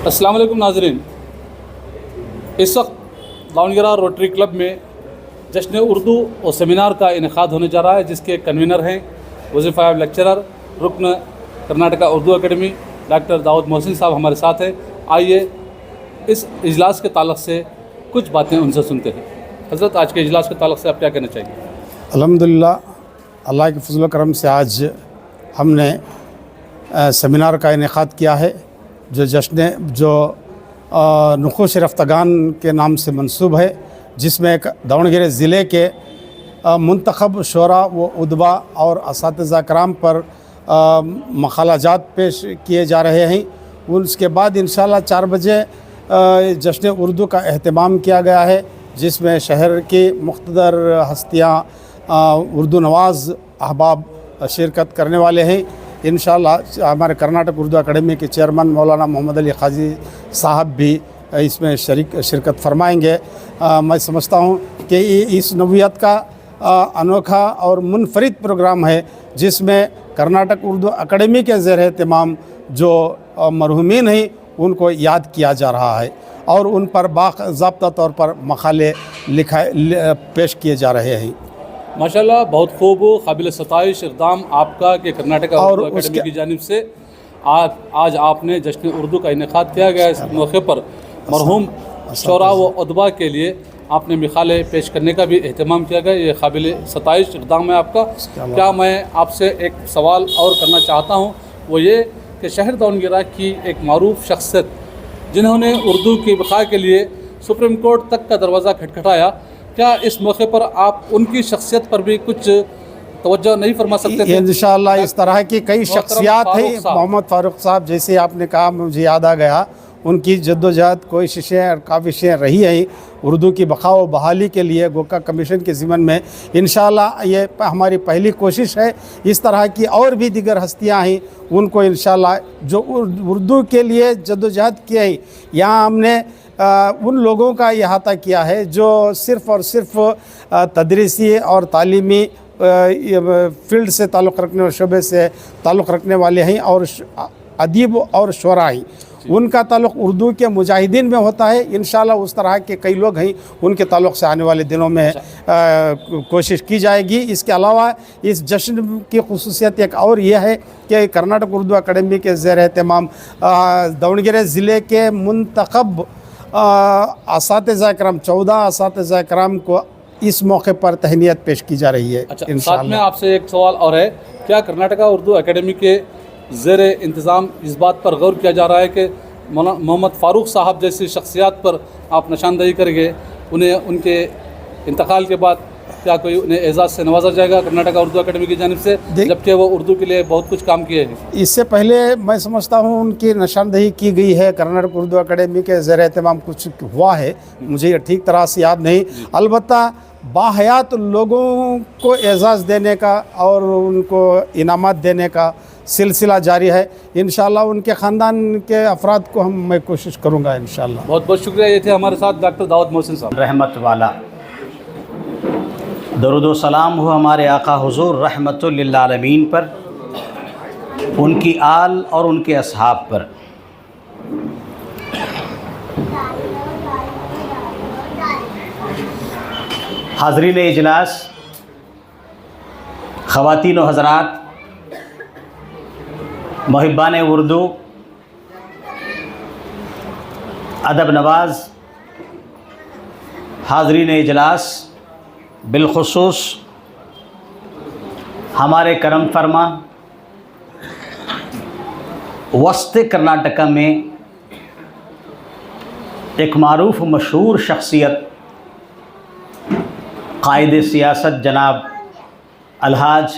अस्सलाम वालेकुम नाज़रीन, इस वक्त दावनगरा रोटरी क्लब में जश्न उर्दू और सेमिनार का इनेकाद होने जा रहा है, जिसके कन्वीनर हैं वज़ीफ़ा लेक्चरर रुकन कर्नाटका उर्दू अकेडमी डॉक्टर दाऊद मोहसिन साहब हमारे साथ हैं। आइए इस इजलास के ताल्लुक़ से कुछ बातें उनसे सुनते हैं। हज़रत, आज के इजलास के ताल्लुक़ से आप क्या कहना चाहेंगे? अल्हम्दुलिल्लाह, अल्लाह के फज़ल करम से आज हमने सेमिनार का इनेकाद किया है जो नुखूश रफ्तगान के नाम से मंसूब है, जिसमें दावणगेरे ज़िले के मुंतखब शोरा व उदबा और असातिज़ा कराम पर मक़ालाजात पेश किए जा रहे हैं। उसके बाद इंशाअल्लाह 4 बजे जश्न उर्दू का एहतमाम किया गया है, जिसमें शहर की मुख्तदर हस्तियाँ उर्दू नवाज़ अहबाब शिरकत करने वाले हैं। इंशाअल्लाह हमारे कर्नाटक उर्दू अकेडमी के चेयरमैन मौलाना मोहम्मद अली क़ाज़ी साहब भी इसमें शिरकत फरमाएंगे। मैं समझता हूँ कि इस नवीयत का अनोखा और मुनफरिद प्रोग्राम है, जिसमें कर्नाटक उर्दू अकेडमी के ज़ेर एहतमाम जो मरहूमीन हैं उनको याद किया जा रहा है और उन पर बाज़ाब्ता तौर पर मक़ाले पेश किए जा रहे हैं। माशाल्लाह, बहुत खूब, काबिल सताइश इक़दाम आपका कि कर्नाटका उर्दू अकेडमी की जानिब से आज आपने जश्न उर्दू का इनेकाद किया गया। इस मौके पर मरहूम शोरा व उदबा के लिए आपने मिसाले पेश करने का भी एहतमाम किया गया। ये काबिल सताइश इक़दाम है आपका। क्या मैं आपसे एक सवाल और करना चाहता हूँ, वो ये कि शहर दावनगरा की एक मारूफ शख्सियत जिन्होंने उर्दू की बक़ा के लिए सुप्रीम कोर्ट तक का दरवाज़ा खटखटाया, क्या इस मौके पर आप उनकी शख्सियत पर भी कुछ तवज्जो नहीं फरमा सकते थे? इंशाअल्लाह इस तरह की कई शख्सियात हैं। मोहम्मद फ़ारूक साहब, जैसे आपने कहा, मुझे याद आ गया, उनकी जद्दोजहद कोशिशें और काविशें रही हैं उर्दू की बक़ा व बहाली के लिए गोका कमीशन के ज़िम्मन में। इंशाअल्लाह ये हमारी पहली कोशिश है। इस तरह की और भी दीगर हस्तियाँ हैं, उनको इंशाअल्लाह जो उर्दू के लिए जद्दोजहद किए हैं, यहाँ हमने उन लोगों का इहाता किया है जो सिर्फ़ और सिर्फ तदरीसी और तालीमी फील्ड से ताल्लुक़ रखने और शोबे से ताल्लुक़ रखने वाले हैं और अदीब और शोरा हैं। उनका ताल्लुक़ उर्दू के मुजाहिदीन में होता है। इंशाअल्लाह उस तरह के कई लोग हैं, उनके ताल्लुक़ से आने वाले दिनों में कोशिश की जाएगी। इसके अलावा इस जश्न की ख़ुसूसियत एक और यह है कि कर्नाटक उर्दू अकेडमी के ज़ेर एहतमाम दावणगेरे ज़िले के मुंतखब असातिज़ा कराम 14 असातिज़ा कराम को इस मौके पर तहनीत पेश की जा रही है। अच्छा, साथ में आपसे एक सवाल और है, क्या कर्नाटका उर्दू अकेडमी के ज़ेर इंतज़ाम इस बात पर गौर किया जा रहा है कि मोहम्मद फ़ारूक साहब जैसी शख्सियात पर आप निशानदही करेंगे, उन्हें उनके इंतकाल के बाद क्या कोई उन्हें एजाज़ से नवाजा जाएगा कर्नाटका उर्दू अकेडमी की जानिब से, जबकि वो उर्दू के लिए बहुत कुछ काम किए हैं? इससे पहले मैं समझता हूँ उनकी निशानदही की गई है। कर्नाटक उर्दू अकेडमी के ज़ेर एहतमाम कुछ हुआ है, मुझे ठीक तरह से याद नहीं। अलबत्ता बाहयात लोगों को एजाज़ देने का और उनको इनामात देने का सिलसिला जारी है। इंशाअल्लाह उनके ख़ानदान के अफराद को मैं कोशिश करूँगा इंशाअल्लाह। बहुत बहुत शुक्रिया। ये थे हमारे साथ डॉक्टर दाऊद मोहसिन साहब। रहमत वाला दरूद व सलाम हो हमारे आका हुज़ूर रहमतुल लिल आलमीन पर, उनकी आल और उनके असहाब पर। हाज़रीन इजलास, ख़वातीन व हज़रात, मुहिब्बान उर्दू, अदब नवाज़, हाज़रीन इजलास, बिलख़ुसूस हमारे करम फरमा वस्त कर्नाटका में एक मारूफ मशहूर शख्सियत क़ाइद सियासत जनाब अलहाज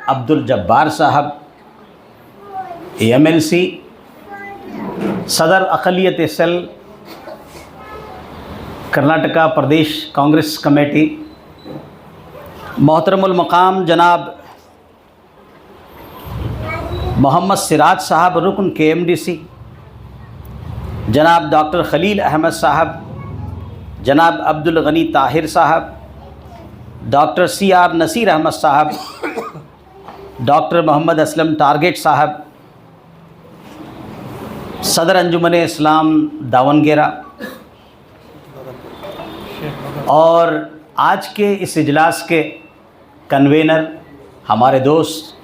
अब्दुल जब्बार साहब, MLC, सदर अक़लियत सेल कर्नाटका प्रदेश कांग्रेस कमेटी, मोहतरमुल मकाम जनाब मोहम्मद सिराज साहब रुकन KMDC, जनाब डॉक्टर खलील अहमद साहब, जनाब अब्दुल गनी ताहिर साहब, डॉक्टर CR नसीर अहमद साहब, डॉक्टर मोहम्मद असलम टारगेट साहब, सदर अंजुमन इस्लाम दावनगेरा और आज के इस इजलास के कन्वेनर हमारे दोस्त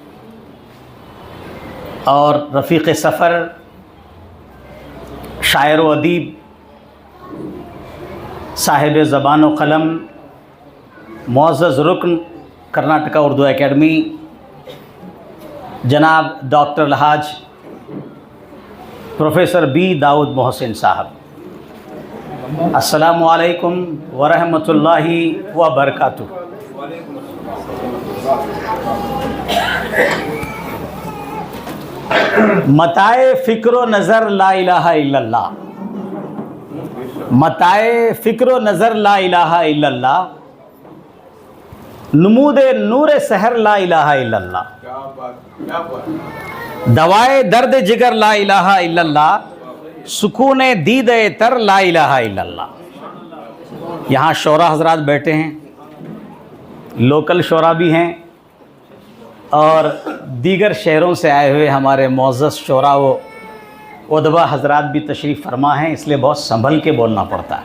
और रफ़ीक़ सफ़र शायर व अदीब साहिब ज़बान व क़लम मुअज़्ज़ज़ रुकन कर्नाटका उर्दू एकेडमी जनाब डॉक्टर अलहाज प्रोफेसर बी दाऊद मोहसिन साहब, अस्सलामु अलैकुम व रहमतुल्लाहि व बरकातुहू। मताए फ़िक्र नज़र ला इलाहा इल्लल्लाह, मताए फ़िक्र नज़र ला इलाहा इल्लल्लाह, नमूदे नूर सहर ला इलाहा इल्लल्लाह, दवाए दर्द जिगर ला इलाहा इल्लल्लाह, सुकूने दीदे तर ला इलाहा इल्लल्लाह। यहाँ शोरा हजरात बैठे हैं, लोकल शोरा भी हैं और दीगर शहरों से आए हुए हमारे मुअज़्ज़ज़ शोरा व उदबा हजरात भी तशरीफ़ फरमा हैं, इसलिए बहुत संभल के बोलना पड़ता है।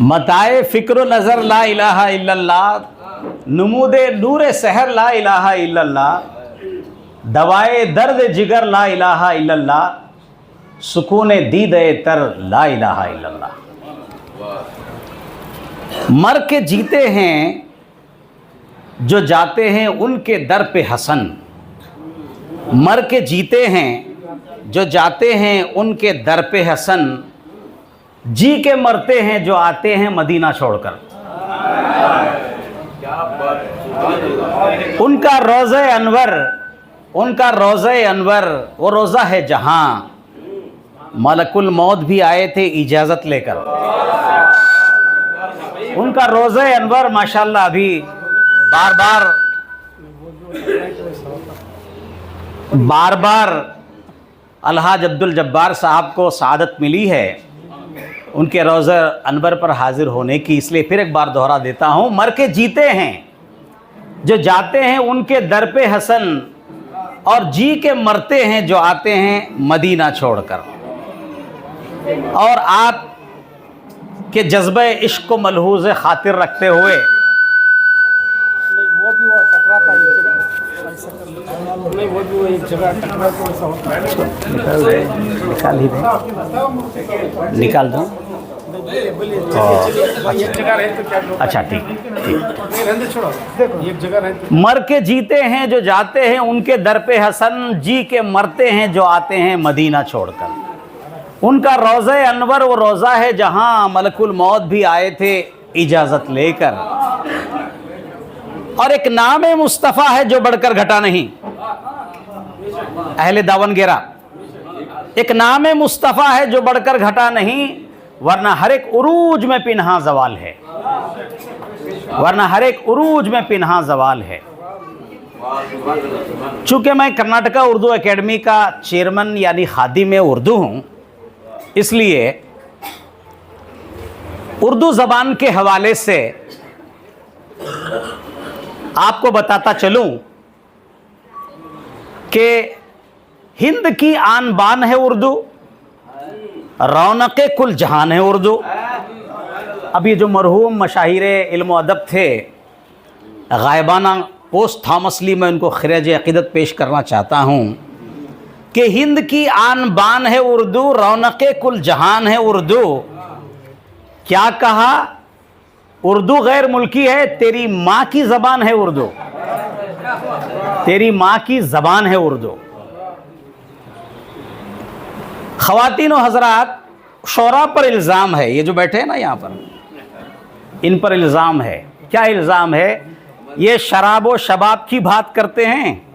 मताए फ़िक्र नज़र ला इलाहा इल्लल्लाह, नमूदे नूर सहर ला इलाहा इल्लल्लाह, दवाए दर्द जिगर ला इलाहा इल्लल्लाह, सुकूने दीदे तर ला इलाहा इल्लल्लाह। मर के जीते हैं जो जाते हैं उनके दर पे हसन, मर के जीते हैं जो जाते हैं उनके दर पे हसन, जी के मरते हैं जो आते हैं मदीना छोड़कर। उनका रोज़े अनवर, उनका रोज़े अनवर वो रोज़ा है जहाँ मलकुल मौत भी आए थे इजाज़त लेकर। उनका रोज़े अनवर माशाल्लाह अभी बार बार अलहाज अब्दुल जब्बार साहब को सआदत मिली है उनके रोज़े अनवर पर हाजिर होने की, इसलिए फिर एक बार दोहरा देता हूँ। मर के जीते हैं जो जाते हैं उनके दर पे हसन, और जी के मरते हैं जो आते हैं मदीना छोड़कर। और आप के जज्बे इश्क को मलहूज़ खातिर रखते हुए निकाल दूँ। अच्छा ठीक। मर के जीते हैं जो जाते हैं उनके दर पे हसन, जी के मरते हैं जो आते हैं मदीना छोड़कर। उनका रोज़े अनवर वो रोज़ा है जहाँ मलकुल मौत भी आए थे इजाज़त लेकर। और एक नाम मुस्तफ़ा है जो बढ़कर घटा नहीं, अहले दावनगेरा, एक नाम मुस्तफ़ा है जो बढ़कर घटा नहीं, वरना हर एक उरूज में पिन्हा ज़वाल है, वरना हर एक उरूज में पिन्हा ज़वाल है। चूँकि मैं कर्नाटका उर्दू एकेडमी का चेयरमैन यानी खादिम उर्दू हूँ, इसलिए उर्दू ज़बान के हवाले से आपको बताता चलूं कि हिंद की आन बान है उर्दू, रौनक़े कुल जहान है उर्दू। अब ये जो मरहूम मशाहिरे इल्म अदब थे, गायबाना पोस्ट थॉमस ली, मैं उनको खिराज अक़ीदत पेश करना चाहता हूँ कि हिंद की आन बान है उर्दू, रौनक़े कुल जहान है उर्दू। क्या कहा? उर्दू गैर मुल्की है, तेरी माँ की ज़बान है उर्दू, तेरी माँ की ज़बान है उर्दू। ख़वातीन व हज़रात, शोरा पर इल्ज़ाम है, ये जो बैठे हैं ना यहाँ पर, इन पर इल्ज़ाम है। क्या इल्ज़ाम है? ये शराब व शबाब की बात करते हैं,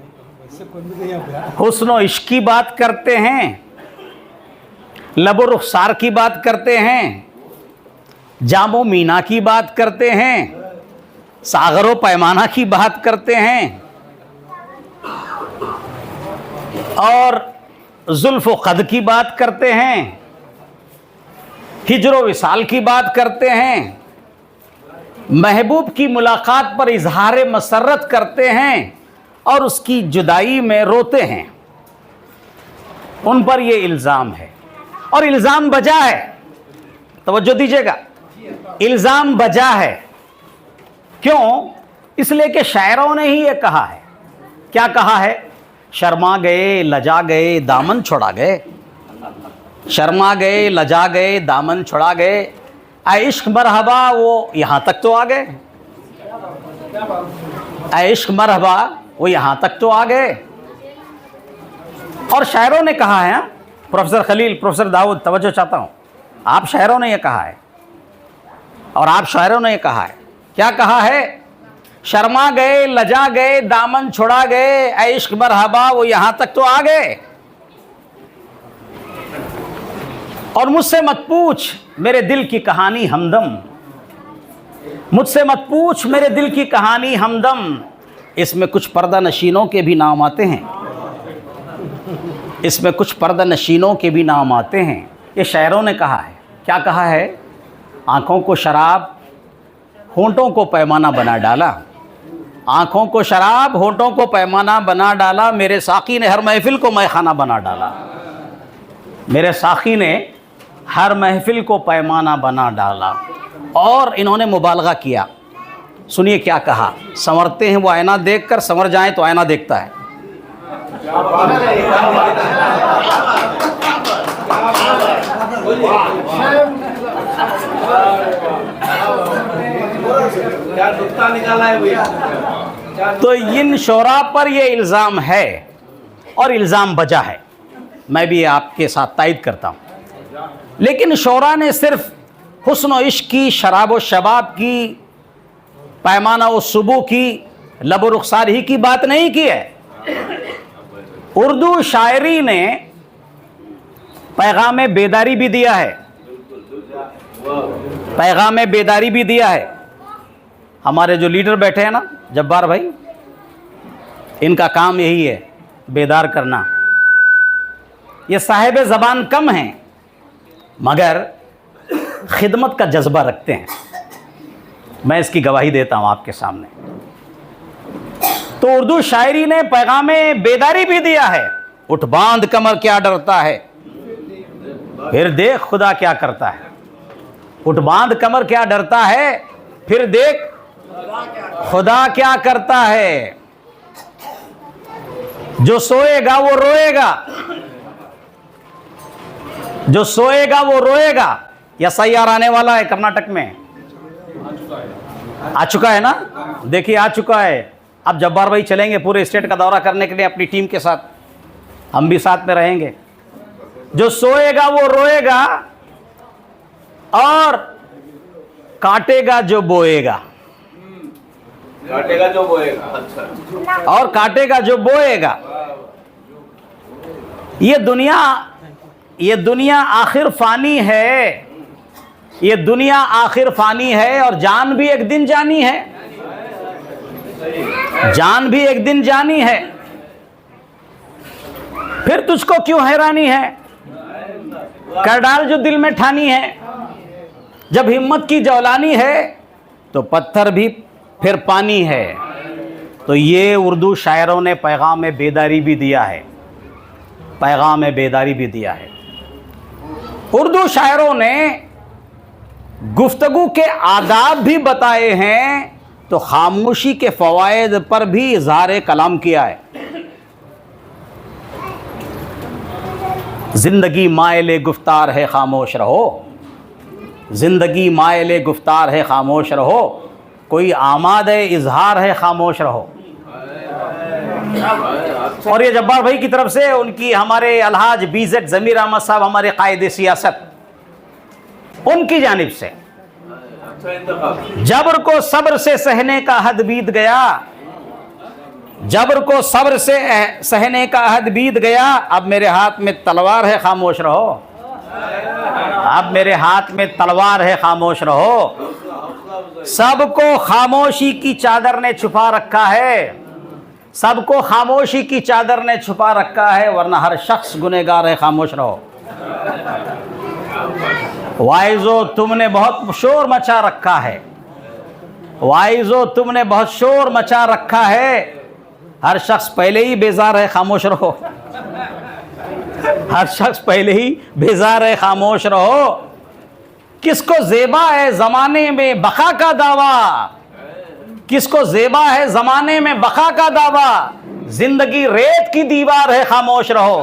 हुस्न व इश्क की बात करते हैं, लब व रुखसार की बात करते हैं, जामो मीना की बात करते हैं, सागरो पैमाना की बात करते हैं, और जुल्फ़ व क़द की बात करते हैं, हिज्र व विसाल की बात करते हैं, महबूब की मुलाकात पर इजहार मसरत करते हैं और उसकी जुदाई में रोते हैं। उन पर ये इल्ज़ाम है, और इल्ज़ाम बजा है। तवज्जो दीजिएगा, इल्ज़ाम बजा है। क्यों? इसलिए कि शायरों ने ही ये कहा है। क्या कहा है? शर्मा गए, लजा गए, दामन छुड़ा गए। शर्मा गए, लजा गए, दामन छुड़ा गए। ऐ इश्क मरहबा, वो यहाँ तक तो आ गए। ऐ इश्क मरहबा, वो यहाँ तक तो आ गए। और शायरों ने कहा है, प्रोफेसर खलील, प्रोफेसर दाऊद, तवज्जो चाहता हूँ, आप शायरों ने ये कहा है, और आप शायरों ने ये कहा है। क्या कहा है? शर्मा गए, लजा गए, दामन छुड़ा गए, ऐ इश्क मरहबा, वो यहाँ तक तो आ गए। और मुझसे मत पूछ मेरे दिल की कहानी हमदम, मुझसे मत पूछ मेरे दिल की कहानी हमदम। इसमें कुछ पर्दा नशीनों के भी नाम आते हैं, इसमें कुछ पर्दा नशीनों के भी नाम आते हैं। ये शायरों ने कहा है। क्या कहा है? आँखों को शराब, होंठों को पैमाना बना डाला। आँखों को शराब, होंठों को पैमाना बना डाला। मेरे साकी ने हर महफिल को मैखाना बना डाला। मेरे साकी ने हर महफिल को पैमाना बना डाला। और इन्होंने मुबालगा किया। सुनिए क्या कहा। संवरते हैं वो आईना देखकर, संवर जाएं तो आईना देखता है। तो इन शोरा पर ये इल्ज़ाम है, और इल्ज़ाम बजा है। मैं भी आपके साथ तायद करता हूँ। लेकिन शोरा ने सिर्फ हुस्न व इश्क की, शराब व शबाब की, पैमाना व सुबह की, लब व रुखसार ही की बात नहीं की है। उर्दू शायरी ने पैगाम बेदारी भी दिया है, पैगाम बेदारी भी दिया है। हमारे जो लीडर बैठे हैं ना, जब्बार भाई, इनका काम यही है, बेदार करना। ये साहिब ज़बान कम हैं, मगर खिदमत का जज्बा रखते हैं। मैं इसकी गवाही देता हूँ आपके सामने। तो उर्दू शायरी ने पैगाम बेदारी भी दिया है। उठ बांध कमर क्या डरता है, फिर देख खुदा क्या करता है। उठ बांध कमर क्या डरता है, फिर देख खुदा क्या करता है। जो सोएगा वो रोएगा, जो सोएगा वो रोएगा। SIR आने वाला है कर्नाटक में, आ चुका है ना, देखिए आ चुका है। अब जब्बार भाई चलेंगे पूरे स्टेट का दौरा करने के लिए अपनी टीम के साथ, हम भी साथ में रहेंगे। जो सोएगा वो रोएगा, और काटेगा जो बोएगा, काटेगा जो बोएगा। अच्छा। और काटेगा जो बोएगा। ये दुनिया आखिर फानी है, ये दुनिया आखिर फानी है, और जान भी एक दिन जानी है, जान भी एक दिन जानी है। फिर तुझको क्यों हैरानी है, कर डाल जो दिल में ठानी है। जब हिम्मत की जौलानी है, तो पत्थर भी फिर पानी है। तो ये उर्दू शायरों ने पैगाम बेदारी भी दिया है, पैगाम बेदारी भी दिया है। उर्दू शायरों ने गुफ्तगू के आदाब भी बताए हैं, तो खामोशी के फ़वाइद पर भी इज़हार कलाम किया है। ज़िंदगी माइले गुफ्तार है खामोश रहो, ज़िंदगी माइले गुफ्तार है खामोश रहो, कोई आमादे इजहार है खामोश रहो। और ये जब्बार भाई की तरफ से उनकी, हमारे अलहाज BZ ज़मीर अहमद साहब, हमारे कायदे सियासत, उनकी जानिब से। जबर को सब्र से सहने का हद बीत गया, जबर को सब्र से सहने का हद बीत गया। अब मेरे हाथ में तलवार है खामोश रहो, अब मेरे हाथ में तलवार है खामोश रहो। सबको खामोशी की चादर ने छुपा रखा है, सबको खामोशी की चादर ने छुपा रखा है, वरना हर शख्स गुनहगार है खामोश रहो। वाइजो तुमने बहुत शोर मचा रखा है, वाइजो तुमने बहुत शोर मचा रखा है, हर शख्स पहले ही बेजार है खामोश रहो। हर शख्स पहले ही बेजार है, खामोश रहो। किसको ज़ेबा है ज़माने में बका का दावा, किसको ज़ेबा है ज़माने में बका का दावा, जिंदगी रेत की दीवार है, खामोश रहो।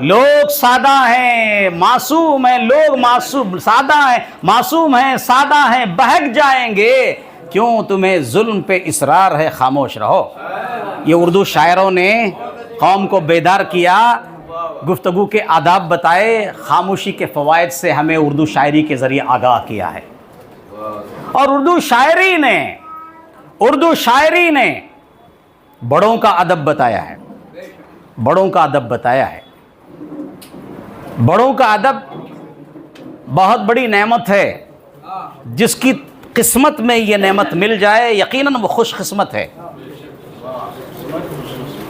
लोग सादा हैं मासूम हैं, लोग मासूम सादा हैं, मासूम हैं सादा हैं, बहक जाएंगे, क्यों तुम्हें जुल्म पे इसरार है, खामोश रहो। ये उर्दू शायरों ने कौम को बेदार किया, गुफ्तगू के आदाब बताए, खामोशी के फ़वाइद से हमें उर्दू शायरी के ज़रिए आगाह किया है। और उर्दू शायरी ने बड़ों का अदब बताया है, बड़ों का अदब बताया है। बड़ों का अदब बहुत बड़ी नेमत है, जिसकी किस्मत में ये नेमत मिल जाए यकीनन वो खुशकिस्मत है।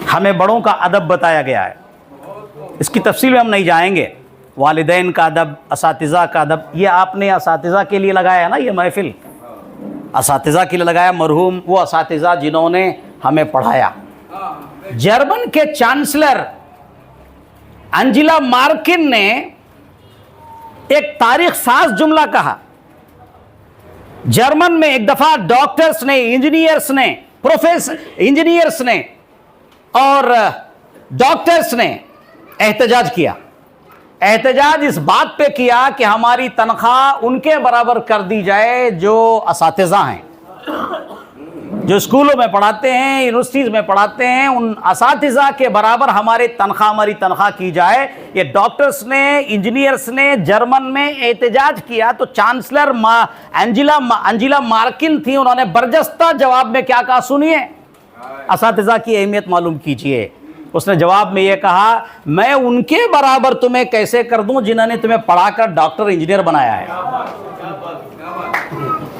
हमें बड़ों का अदब बताया गया है, इसकी तफसील में हम नहीं जाएंगे। वालिदैन का अदब, असातिज़ा का अदब, ये आपने असातिज़ा के लिए लगाया है ना, ये महफिल असातिज़ा के लिए लगाया, मरहूम वो असातिज़ा जिन्होंने हमें पढ़ाया। जर्मन के चांसलर एंजेला मार्किन ने एक तारीख साज जुमला कहा। जर्मन में एक दफ़ा डॉक्टर्स ने, इंजीनियर्स ने और डॉक्टर्स ने एहतजाज किया। एहतजाज इस बात पे किया कि हमारी तनख्वाह उनके बराबर कर दी जाए जो असातिज़ा हैं, जो स्कूलों में पढ़ाते हैं, यूनिवर्सिटीज़ में पढ़ाते हैं, उन असातिज़ा के बराबर हमारी तनख्वाह की जाए। ये डॉक्टर्स ने, इंजीनियर्स ने जर्मन में एहतजाज किया, तो चांसलर एंजेला मार्किन थी, उन्होंने बरजस्ता जवाब में क्या कहा सुनिए, असातिज़ा की अहमियत मालूम कीजिए। उसने जवाब में ये कहा, मैं उनके बराबर तुम्हें कैसे कर दूं जिन्होंने तुम्हें पढ़ाकर डॉक्टर इंजीनियर बनाया है।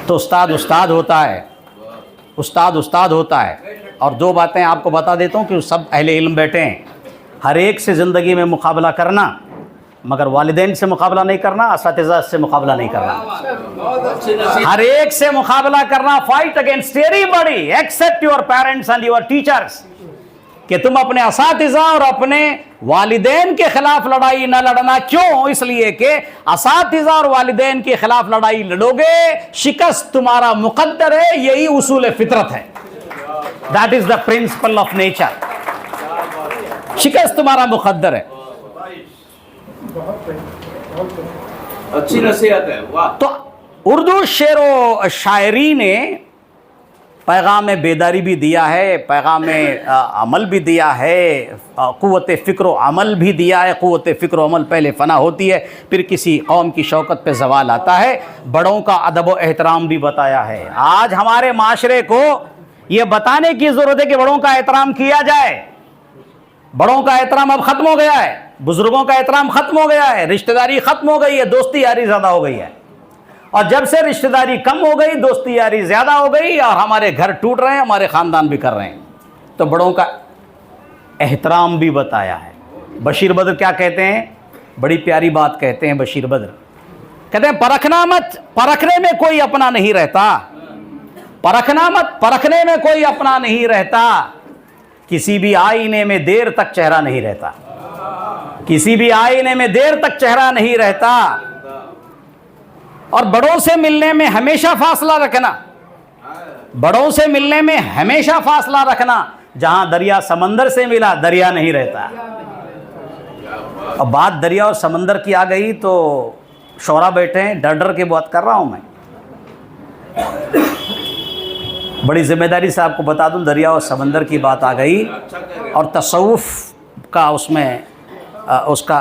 तो उस्ताद होता है, उस्ताद होता है। और दो बातें आपको बता देता हूँ कि सब अहले इल्म बैठे हैं। हर एक से ज़िंदगी में मुकाबला करना, मगर वालिदैन से मुकाबला नहीं करना, असातिज़ा से मुकाबला नहीं करना। हर एक से मुकाबला करना, fight against everybody except your parents and your teachers, कि तुम अपने असातिज़ा और अपने वालिदैन के खिलाफ लड़ाई न लड़ना। क्यों? इसलिए कि असातिज़ा और वालिदैन के खिलाफ लड़ाई लड़ोगे, शिकस्त तुम्हारा मुकद्दर है, यही उसूल फितरत है। That is the principle of nature, शिकस्त तुम्हारा मुकद्दर है। अच्छी नसीहत है, वाह। तो उर्दू शेरो शायरी ने पैगाम बेदारी भी दिया है, पैगाम अमल भी दिया है, क़ुव्वत फ़िक्र व अमल भी दिया है। क़ुव्वत फ़िक्र व अमल पहले फ़ना होती है, फिर किसी कौम की शौकत पे ज़वाल आता है। बड़ों का अदब व एहतराम भी बताया है। आज हमारे माशरे को ये बताने की ज़रूरत है कि बड़ों का एहतराम किया जाए। बड़ों का एहतराम अब ख़त्म हो गया है, बुज़ुर्गों का एहतराम ख़त्म हो गया है, रिश्तेदारी ख़त्म हो गई है, दोस्ती यारी ज़्यादा हो गई है। और जब से रिश्तेदारी कम हो गई, दोस्ती यारी ज़्यादा हो गई, और हमारे घर टूट रहे हैं, हमारे ख़ानदान भी कर रहे हैं। तो बड़ों का एहतराम भी बताया है। बशीर बद्र क्या कहते हैं, बड़ी प्यारी बात कहते हैं बशीर बद्र, कहते हैं परखना मत, परखने में कोई अपना नहीं रहता। परखना मत, परखने में कोई अपना नहीं रहता। किसी भी आईने में देर तक चेहरा नहीं रहता, किसी भी आईने में देर तक चेहरा नहीं रहता। और बड़ों से मिलने में हमेशा फासला रखना, बड़ों से मिलने में हमेशा फासला रखना। जहां दरिया समंदर से मिला, दरिया नहीं रहता। अब बात दरिया और समंदर की आ गई तो शौरा बैठे हैं, डर डर के बात कर रहा हूं मैं। बड़ी जिम्मेदारी से आपको बता दूं, दरिया और समंदर की बात आ गई, और तसव्वुफ का उसमें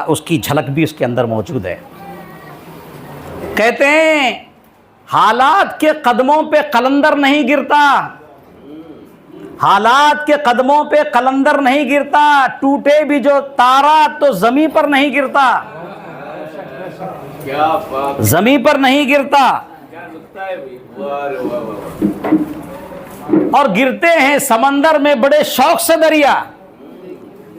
उसकी झलक भी उसके अंदर मौजूद है। कहते हैं हालात के कदमों पे कलंदर नहीं गिरता, हालात के कदमों पे कलंदर नहीं गिरता। टूटे भी जो तारा तो जमीन पर नहीं गिरता, क्या बात, जमीन पर नहीं गिरता। क्या नुक्ता है भी, वाह रे वाह वाह। और गिरते हैं समंदर में बड़े शौक से दरिया,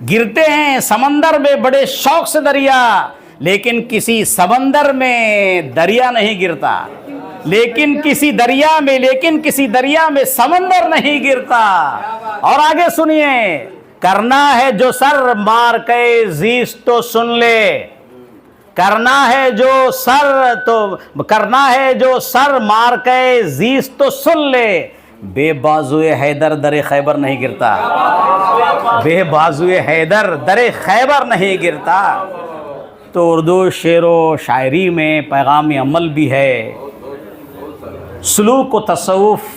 गिरते हैं समंदर में बड़े शौक से दरिया, लेकिन किसी समंदर में दरिया नहीं गिरता। लेकिन किसी दरिया में समंदर नहीं गिरता। और आगे सुनिए, करना है जो सर मार के जीस तो सुन ले, करना है जो सर तो करना है जो सर मार के जीस तो सुन ले, बेबाजुए हैदर दरे खैबर नहीं गिरता, बेबाजुए हैदर दरे खैबर नहीं गिरता। तो उर्दू शेर व शायरी में पैगाम अमल भी है, सुलूक व तसव्वुफ़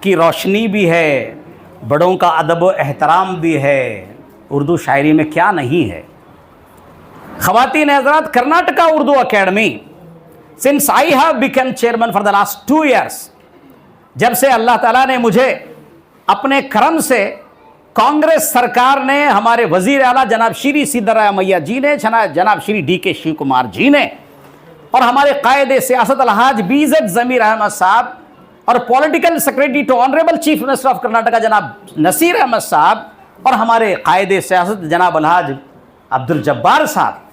की रोशनी भी है, बड़ों का अदब व एहतराम भी है। उर्दू शायरी में क्या नहीं है। ख़वातीन हज़रात, Karnataka Urdu academy since I have become chairman for the last 2 years, जब से अल्लाह ताला ने मुझे अपने करम से, कांग्रेस सरकार ने, हमारे वज़ीर आला जनाब श्री सिद्धरामैया जी ने, जनाब श्री DK शिव कुमार जी ने, और हमारे कायदे सियासत अलहाज BZ ज़मीर अहमद साहब, और political secretary to honourable chief minister of Karnataka Janab Naseer Ahmad sahab, और हमारे कायदे सियासत जनाब अलहाज अब्दुल जब्बार साहब,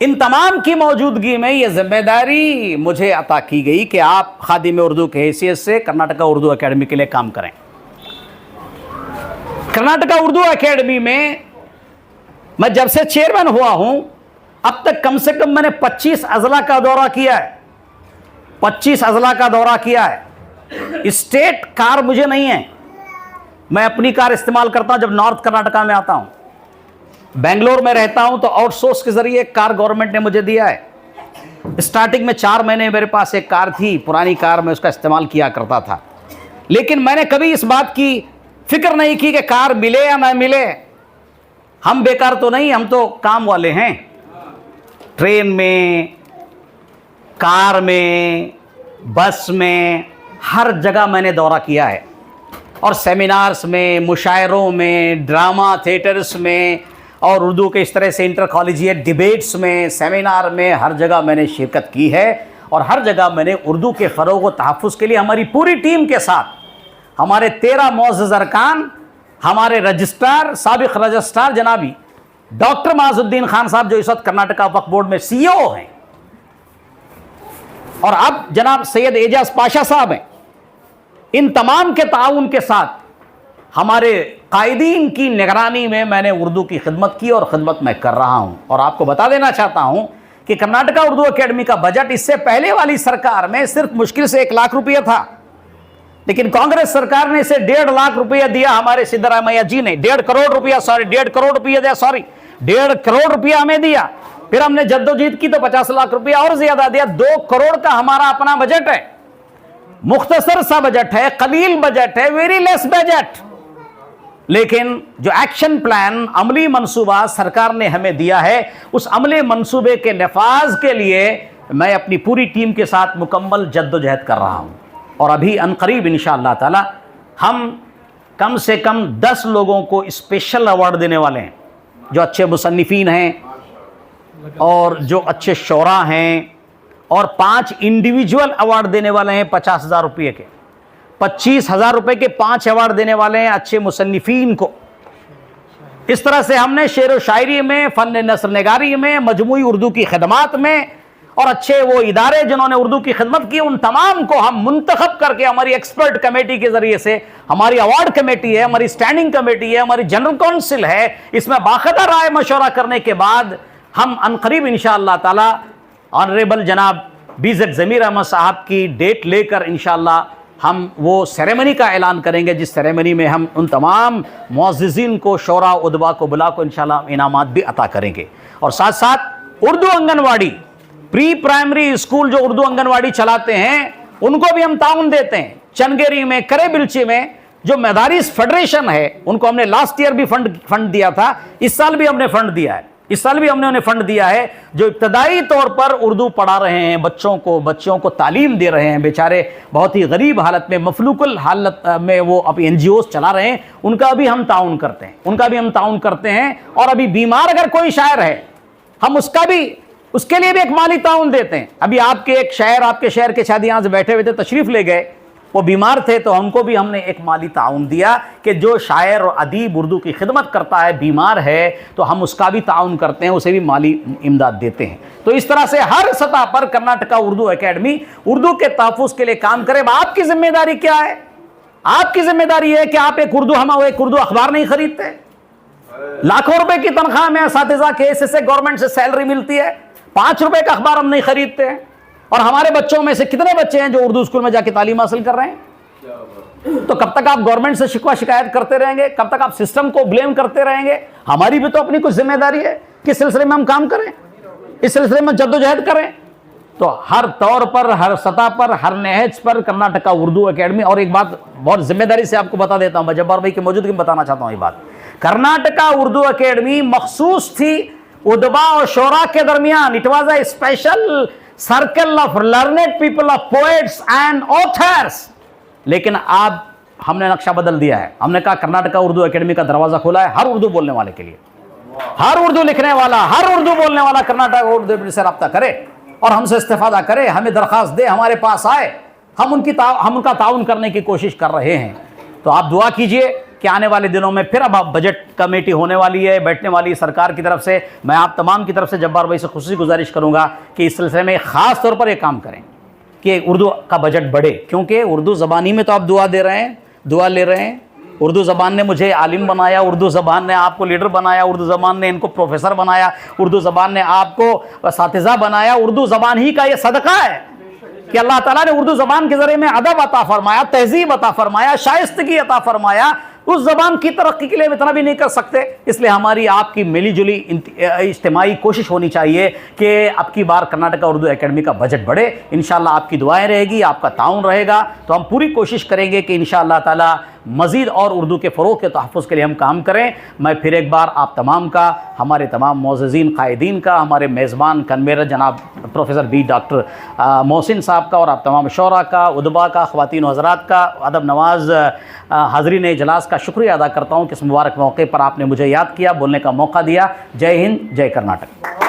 इन तमाम की मौजूदगी में ये जिम्मेदारी मुझे अता की गई कि आप खादिम उर्दू के हैसियत से कर्नाटका उर्दू अकेडमी के लिए काम करें। कर्नाटका उर्दू अकेडमी में मैं जब से चेयरमैन हुआ हूं, अब तक कम से कम मैंने 25 अजला का दौरा किया है, 25 अजला का दौरा किया है। स्टेट कार मुझे नहीं है, मैं अपनी कार इस्तेमाल करता हूं जब नॉर्थ कर्नाटका में आता हूं। बेंगलोर में रहता हूं तो आउटसोर्स के जरिए कार गवर्नमेंट ने मुझे दिया है। स्टार्टिंग में 4 महीने मेरे पास एक कार थी, पुरानी कार, में उसका इस्तेमाल किया करता था, लेकिन मैंने कभी इस बात की फिक्र नहीं की कि कार मिले या ना मिले। हम बेकार तो नहीं, हम तो काम वाले हैं। ट्रेन में, कार में, बस में, हर जगह मैंने दौरा किया है, और सेमिनार्स में, मुशायरों में, ड्रामा थिएटर्स में, और उर्दू के इस तरह से इंटर कॉलेजिएट डिबेट्स में, सेमिनार में, हर जगह मैंने शिरकत की है। और हर जगह मैंने उर्दू के फ़रोग़ व तहफ़्फ़ुज़ के लिए हमारी पूरी टीम के साथ, हमारे 13 मुअज़्ज़ज़ अरकान, हमारे रजिस्ट्रार, साबिक़ रजिस्ट्रार जनाबी डॉक्टर माज़ुद्दीन खान साहब, जो इस वक्त कर्नाटका वक्फ बोर्ड में CEO हैं, और अब जनाब सैयद एजाज पाशा साहब हैं, इन तमाम के ताउन के साथ हमारे कायदीन की निगरानी में मैंने उर्दू की खिदमत की, और ख़िदमत मैं कर रहा हूँ। और आपको बता देना चाहता हूँ कि कर्नाटका उर्दू अकेडमी का बजट इससे पहले वाली सरकार में सिर्फ मुश्किल से 1 लाख रुपया था, लेकिन कांग्रेस सरकार ने इसे 1.5 लाख रुपया दिया। हमारे सिद्धरामैया जी ने 1.5 करोड़ रुपया, 1.5 करोड़ रुपया दिया, 1.5 करोड़ रुपया हमें दिया। फिर हमने जद्दोजहद की तो 50 लाख रुपया और ज्यादा दिया। 2 करोड़ का हमारा अपना बजट है, मुख्तसर सा बजट है, कलील बजट है, वेरी लेस बजट, लेकिन जो एक्शन प्लान, अमली मंसूबा सरकार ने हमें दिया है, उस अमले मंसूबे के नफाज के लिए मैं अपनी पूरी टीम के साथ मुकम्मल जद्दोजहद कर रहा हूं। और अभी अनकरीब इंशाअल्लाह ताला हम कम से कम 10 लोगों को स्पेशल अवार्ड देने वाले हैं, जो अच्छे मुसन्निफीन हैं और जो अच्छे शोरा हैं, और 5 इंडिविजुअल अवार्ड देने वाले हैं 50,000 रुपये के, 25,000 रुपये के 5 अवार्ड देने वाले हैं अच्छे मुसन्निफीन को। इस तरह से हमने शेर व शायरी में, फ़न नस्र नगारी में, मजमूई उर्दू की खिदमात में, और अच्छे वो इदारे जिन्होंने उर्दू की खिदमत की, उन तमाम को हम मुंतखब करके हमारी एक्सपर्ट कमेटी के ज़रिए से, हमारी अवार्ड कमेटी है, हमारी स्टैंडिंग कमेटी है, हमारी जनरल काउंसिल है, इसमें बाकायदा राय मशवरा करने के बाद हम अनकरीब इंशाअल्लाह ताला ऑनरेबल जनाब BZ ज़मीर अहमद साहब की डेट लेकर इंशाअल्लाह हम वो सेरेमनी का ऐलान करेंगे, जिस सेरेमनी में हम उन तमाम मुअज़्ज़िज़ीन को, शोरा उदबा को बुला को इंशाअल्लाह इनामात भी अता करेंगे। और साथ साथ Urdu anganwadi, pre primary school जो उर्दू आंगनवाड़ी चलाते हैं, उनको भी हम ताउन देते हैं। चनगेरी में, करे बिलची में जो मदारिस फेडरेशन है, उनको हमने लास्ट ईयर भी फंड दिया था, इस साल भी हमने फंड दिया है, इस साल भी हमने उन्हें फंड दिया है, जो इब्तदाई तौर पर उर्दू पढ़ा रहे हैं, बच्चों को तालीम दे रहे हैं। बेचारे बहुत ही गरीब हालत में, मफलूकुल हालत में वो अभी NGOs चला रहे हैं, उनका भी हम ताउन करते हैं। और अभी बीमार अगर कोई शायर है, हम उसके लिए भी एक माली ताउन देते हैं। अभी आपके शहर के शायद यहाँ से बैठे हुए थे, तशरीफ़ ले गए, वो बीमार थे, तो हमने एक माली ताउन दिया कि जो शायर और अदीब उर्दू की खिदमत करता है, बीमार है, तो हम उसका भी ताउन करते हैं, उसे भी माली इमदाद देते हैं। तो इस तरह से हर सतह पर कर्नाटका उर्दू अकेडमी उर्दू के तहफ़्फ़ुज़ के लिए काम करे। आपकी जिम्मेदारी क्या है? आपकी जिम्मेदारी है कि आप एक उर्दू अखबार नहीं खरीदते, लाखों रुपए की तनख्वाह में असातिज़ा के, इससे गवर्नमेंट से सैलरी मिलती है, 5 रुपए का अखबार हम नहीं खरीदते हैं। और हमारे बच्चों में से कितने बच्चे हैं जो उर्दू स्कूल में जाके तालीम हासिल कर रहे हैं? तो कब तक आप गवर्नमेंट से शिकवा शिकायत करते रहेंगे? कब तक आप सिस्टम को ब्लेम करते रहेंगे? हमारी भी तो अपनी कुछ जिम्मेदारी है कि इस सिलसिले में हम काम करें, इस सिलसिले में जद्दोजहद करें। तो हर तौर पर, हर सतह पर, हर नहज पर कर्नाटका उर्दू एकेडमी, और एक बात बहुत जिम्मेदारी से आपको बता देता हूं, मैं जब्बार भाई की मौजूदगी में बताना चाहता हूं ये बात, कर्नाटका उर्दू एकेडमी मखसूस थी उदबा और शोरा के दरमियान। It was a special circle of learned people, of poets and authors. लेकिन आज हमने नक्शा बदल दिया है। हमने कहा कर्नाटका उर्दू एकेडमी का दरवाजा खोला है हर उर्दू बोलने वाले के लिए। हर उर्दू लिखने वाला, हर उर्दू बोलने वाला कर्नाटका उर्दू एकेडमी से रब्ता करे और हमसे इस्तेफादा करे, हमें दरखास्त दे, हमारे पास आए, हम उनका ताउन करने की कोशिश कर रहे हैं। तो आप दुआ कीजिए कि आने वाले दिनों में फिर अब बजट कमेटी होने वाली है, बैठने वाली है सरकार की तरफ से। मैं आप तमाम की तरफ से जब्बार भाई से खुशी गुजारिश करूंगा कि इस सिलसिले में ख़ास तौर पर एक काम करें कि उर्दू का बजट बढ़े, क्योंकि उर्दू ज़बानी में तो आप दुआ दे रहे हैं, दुआ ले रहे हैं। उर्दू ज़बान ने मुझे आलिम बनाया, उर्दू ज़बान ने आपको लीडर बनाया, उर्दू ज़बान ने इनको प्रोफेसर बनाया, उर्दू ज़बान ने आपको असातिज़ा बनाया। उर्दू ज़बान ही का ये सदका है कि अल्लाह ताला ने उर्दू ज़बान के ज़रिए में अदब अता फरमाया, तहज़ीब अता फरमाया, शाइस्तगी अता फरमाया। उस ज़बान की तरक्की के लिए हम इतना भी नहीं कर सकते, इसलिए हमारी आपकी मिली जुली इज्तिमाई कोशिश होनी चाहिए कि अब की बार कर्नाटका उर्दू एकेडमी का बजट बढ़े। इंशाअल्लाह आपकी दुआएं रहेगी, आपका ताउन रहेगा, तो हम पूरी कोशिश करेंगे कि इंशाअल्लाह ताला मज़ीद और उर्दू के फ़रोग़ के तहफ़्फ़ुज़ के लिए हम काम करें। मैं फिर एक बार आप तमाम का, हमारे तमाम मोअज़्ज़िज़ीन क़ाइदीन का, हमारे मेज़बान कन्वेनर जनाब प्रोफेसर बी डॉक्टर मोहसिन साहब का, और आप तमाम शोरा का, उदबा का, ख़वातीन हज़रात का, अदब नवाज़ हाज़रीन इजलास का शुक्रिया अदा करता हूँ कि इस मुबारक मौके पर आपने मुझे याद किया, बोलने का मौका दिया। जय हिंद, जय कर्नाटक।